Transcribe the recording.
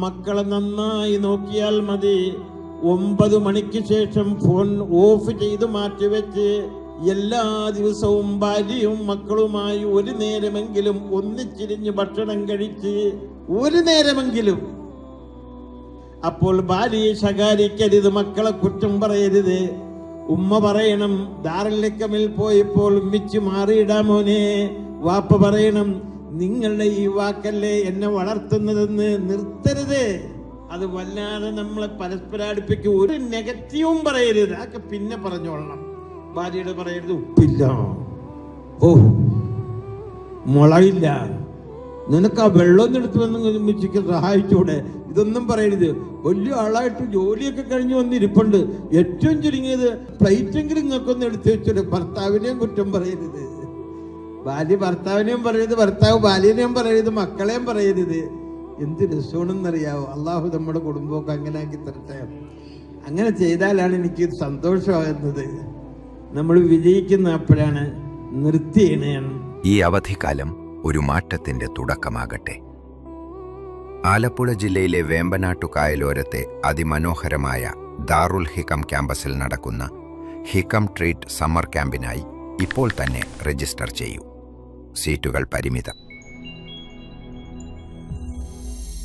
മക്കളെ നന്നായി നോക്കിയാൽ മതി. 9 മണിക്ക് ശേഷം ഫോൺ ഓഫ് ചെയ്ത് മാറ്റിവെച്ച് എല്ലാ ദിവസവും ഭാര്യയും മക്കളുമായി ഒരു നേരമെങ്കിലും ഒന്നിച്ചിരിഞ്ഞ് ഭക്ഷണം കഴിച്ച് ഒരു നേരമെങ്കിലും. അപ്പോൾ ഭാര്യയെ ശകാരിക്കരുത്, മക്കളെ കുറ്റം പറയരുത്. ഉമ്മ പറയണം, ദാറുൽ പോയപ്പോൾ ഉമ്മിച്ച് മാറിയിടാ മോനെ. വാപ്പ പറയണം, നിങ്ങളുടെ ഈ വാക്കല്ലേ എന്നെ വളർത്തുന്നതെന്ന് നിർത്തരുത്. അത് വല്ലാതെ നമ്മളെ പരസ്പരം അടുപ്പിക്കും. ഒരു നെഗറ്റീവും പറയരുത്, അതൊക്കെ പിന്നെ പറഞ്ഞോളണം. ഭാര്യയോട് പറയരുത്, ഉപ്പില്ല, ഓ മുളയില്ല, നിനക്ക് ആ വെള്ളം എടുത്തു വന്ന് ഉമ്മച്ചിക്ക് സഹായിച്ചൂടെ, ഇതൊന്നും പറയരുത്. വലിയ ആളായിട്ട് ജോലിയൊക്കെ കഴിഞ്ഞ് വന്നിരിപ്പുണ്ട്, ഏറ്റവും ചുരുങ്ങിയത് പ്ലേറ്റെങ്കിലും നിങ്ങൾക്കൊന്ന് എടുത്തു വെച്ചോളൂ. ഭർത്താവിനെയും കുറ്റം പറയരുത്, ഭാര്യ ഭർത്താവിനെയും പറയരുത്, ഭർത്താവ് ഭാര്യനെയും പറയരുത്, മക്കളെയും പറയരുത്. എന്ത് രസമാണെന്നറിയാവോ? അള്ളാഹു നമ്മുടെ കുടുംബമൊക്കെ അങ്ങനെ ആക്കി തരട്ടെ. അങ്ങനെ ചെയ്താലാണ് എനിക്ക് സന്തോഷമാകുന്നത്. നമ്മൾ വിജയിക്കുന്ന അപ്പോഴാണ്. നിർത്തിയാണ്. ഈ അവധിക്കാലം ഒരു മാറ്റത്തിന്റെ തുടക്കമാകട്ടെ. ആലപ്പുഴ ജില്ലയിലെ വേമ്പനാട്ടു കായലോരത്തെ അതിമനോഹരമായ ദാറുൽ ഹിക്കം ക്യാമ്പസിൽ നടക്കുന്ന ഹിക്കം ട്രീറ്റ് സമ്മർ ക്യാമ്പിനായി ഇപ്പോൾ തന്നെ രജിസ്റ്റർ ചെയ്യൂ. സീറ്റുകൾ പരിമിതം.